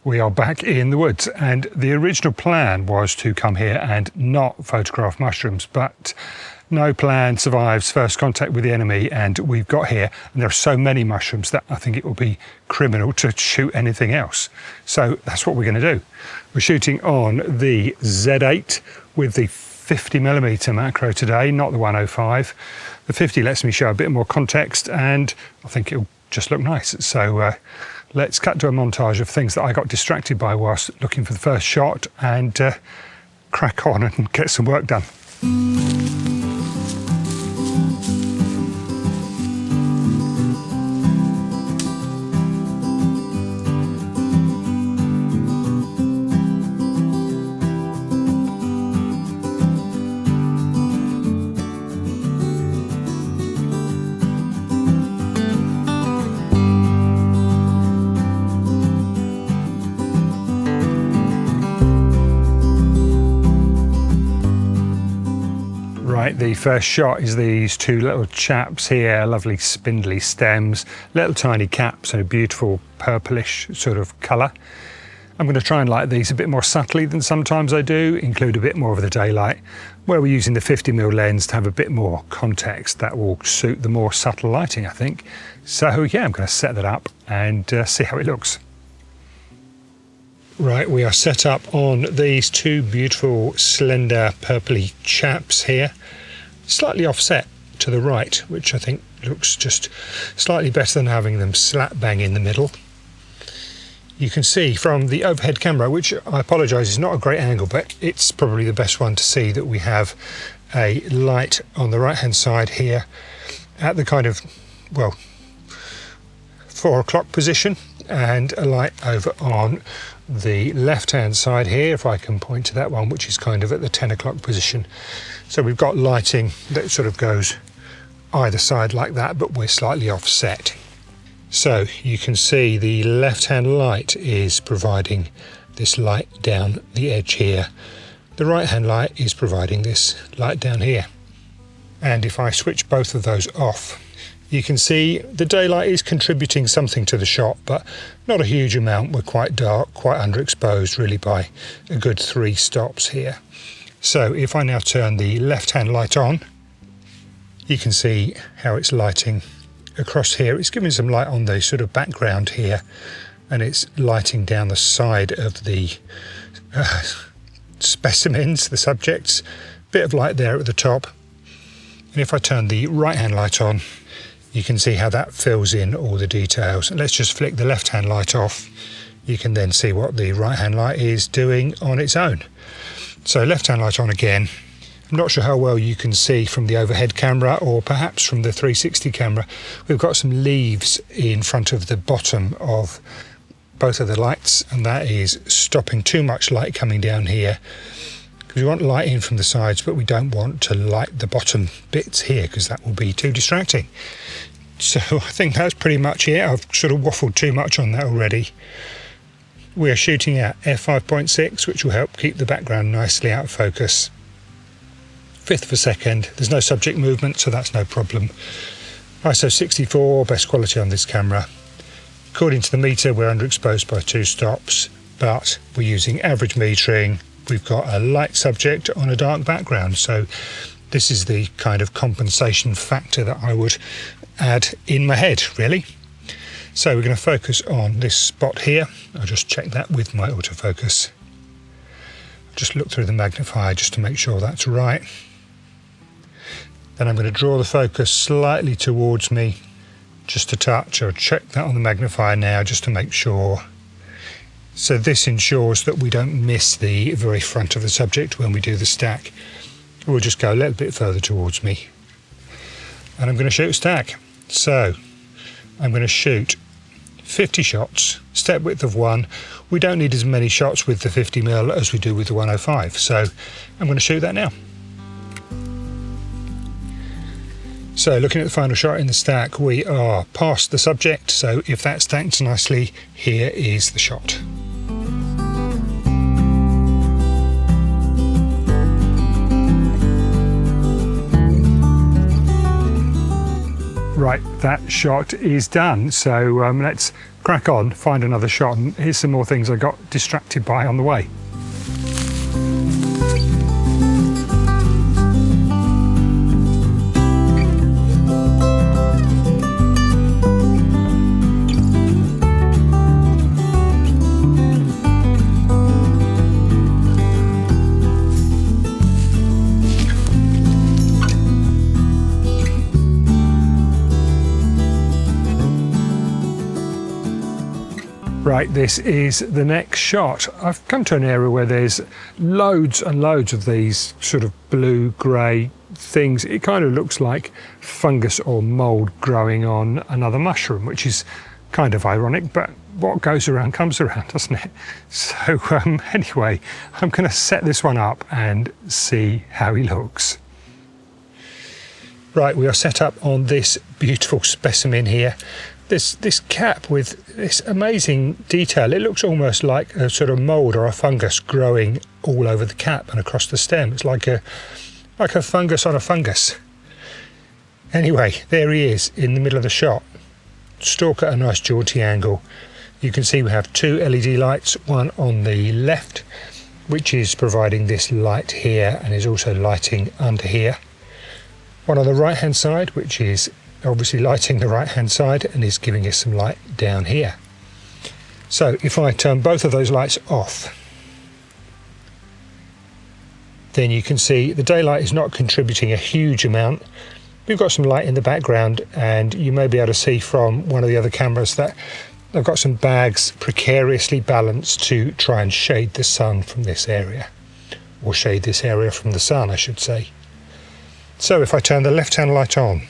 We are back in the woods, and the original plan was to come here and not photograph mushrooms, but no plan survives first contact with the enemy, and we've got here and there are so many mushrooms that I think it will be criminal to shoot anything else. So that's what we're going to do. We're shooting on the Z8 with the 50mm macro today, not the 105. The 50 lets me show a bit more context, and I think it'll just look nice. So let's cut to a montage of things that I got distracted by whilst looking for the first shot, and crack on and get some work done. Right, the first shot is these two little chaps here, lovely spindly stems, little tiny caps, and a beautiful purplish sort of colour. I'm going to try and light these a bit more subtly than sometimes I do, include a bit more of the daylight, where we're using the 50mm lens to have a bit more context. That will suit the more subtle lighting, I think. So yeah, I'm going to set that up and see how it looks. Right, we are set up on these two beautiful slender purpley chaps here, slightly offset to the right, which I think looks just slightly better than having them slap bang in the middle. You can see from the overhead camera, which I apologise is not a great angle, but it's probably the best one to see, that we have a light on the right hand side here at the kind of, well, 4 o'clock position, and a light over on the left hand side here, if I can point to that one, which is kind of at the 10 o'clock position. So we've got lighting that sort of goes either side like that, but we're slightly offset. So you can see the left hand light is providing this light down the edge here. The right hand light is providing this light down here. And if I switch both of those off, you can see the daylight is contributing something to the shot, but not a huge amount. We're quite dark, quite underexposed really by a good 3 stops here. So if I now turn the left-hand light on, you can see how it's lighting across here. It's giving some light on the sort of background here, and it's lighting down the side of the specimens, the subjects. Bit of light there at the top. And if I turn the right-hand light on, you can see how that fills in all the details. And let's just flick the left-hand light off. You can then see what the right-hand light is doing on its own. So left-hand light on again. I'm not sure how well you can see from the overhead camera, or perhaps from the 360 camera. We've got some leaves in front of the bottom of both of the lights, and that is stopping too much light coming down here. Because we want light in from the sides, but we don't want to light the bottom bits here, because that will be too distracting. So I think that's pretty much it. I've sort of waffled too much on that already. We are shooting at f5.6, which will help keep the background nicely out of focus. 1/5 of a second. There's no subject movement, so that's no problem. ISO 64, best quality on this camera. According to the meter, we're underexposed by 2 stops, but we're using average metering. We've got a light subject on a dark background, so this is the kind of compensation factor that I would add in my head, really. So we're going to focus on this spot here. I'll just check that with my autofocus. Just look through the magnifier just to make sure that's right. Then I'm going to draw the focus slightly towards me, just a touch. I'll check that on the magnifier now just to make sure. So this ensures that we don't miss the very front of the subject when we do the stack. We'll just go a little bit further towards me. And I'm going to shoot stack. So I'm going to shoot 50 shots, step width of 1. We don't need as many shots with the 50mm as we do with the 105. So I'm going to shoot that now. So looking at the final shot in the stack, we are past the subject. So if that stacked nicely, here is the shot. Right, that shot is done. So let's crack on, find another shot, and here's some more things I got distracted by on the way. Right, this is the next shot. I've come to an area where there's loads and loads of these sort of blue-grey things. It kind of looks like fungus or mould growing on another mushroom, which is kind of ironic, but what goes around comes around, doesn't it? So anyway, I'm going to set this one up and see how he looks. Right, we are set up on this beautiful specimen here. This cap with this amazing detail. It looks almost like a sort of mould or a fungus growing all over the cap and across the stem. It's like a fungus on a fungus. Anyway, there he is in the middle of the shot. Stalk at a nice jaunty angle. You can see we have two LED lights, one on the left, which is providing this light here and is also lighting under here. One on the right hand side, which is obviously lighting the right hand side and is giving us some light down here. So if I turn both of those lights off, then you can see the daylight is not contributing a huge amount. We've got some light in the background, and you may be able to see from one of the other cameras that I've got some bags precariously balanced to try and shade the sun from this area, or shade this area from the sun, I should say. So if I turn the left hand light on,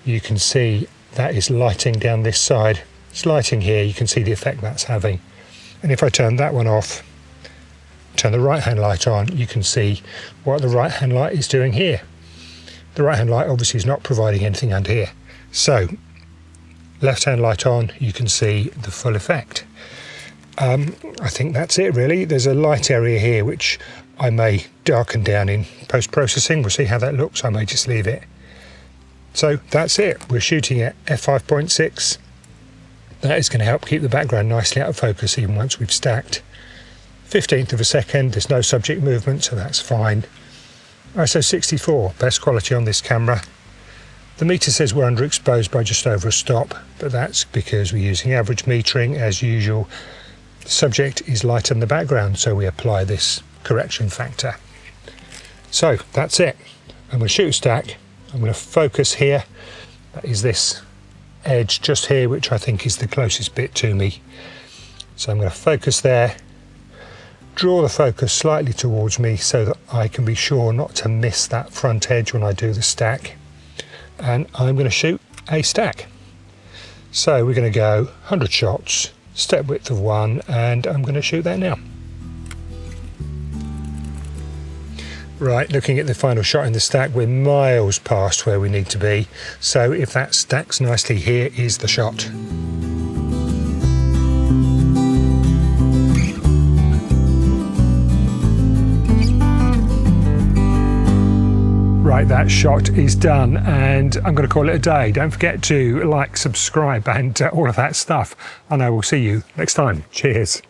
you can see that is lighting down this side. It's lighting here, you can see the effect that's having. And if I turn that one off, turn the right hand light on, you can see what the right hand light is doing here. The right hand light obviously is not providing anything under here. So left hand light on, you can see the full effect. I think that's it really. There's a light area here which I may darken down in post-processing. We'll see how that looks. I may just leave it. So that's it. We're shooting at f5.6. That is going to help keep the background nicely out of focus even once we've stacked. 15th of a second, there's no subject movement, so that's fine. ISO 64, best quality on this camera. The meter says we're underexposed by just over a stop, but that's because we're using average metering as usual. The subject is light in the background, so we apply this correction factor. So that's it. I'm going to shoot stack. I'm going to focus here. That is this edge just here, which I think is the closest bit to me. So I'm going to focus there, draw the focus slightly towards me so that I can be sure not to miss that front edge when I do the stack. And I'm going to shoot a stack. So we're going to go 100 shots, step width of 1, and I'm going to shoot that now. Right, looking at the final shot in the stack, we're miles past where we need to be. So if that stacks nicely, here is the shot. Right, that shot is done, and I'm going to call it a day. Don't forget to like, subscribe, and all of that stuff. And I will see you next time. Cheers.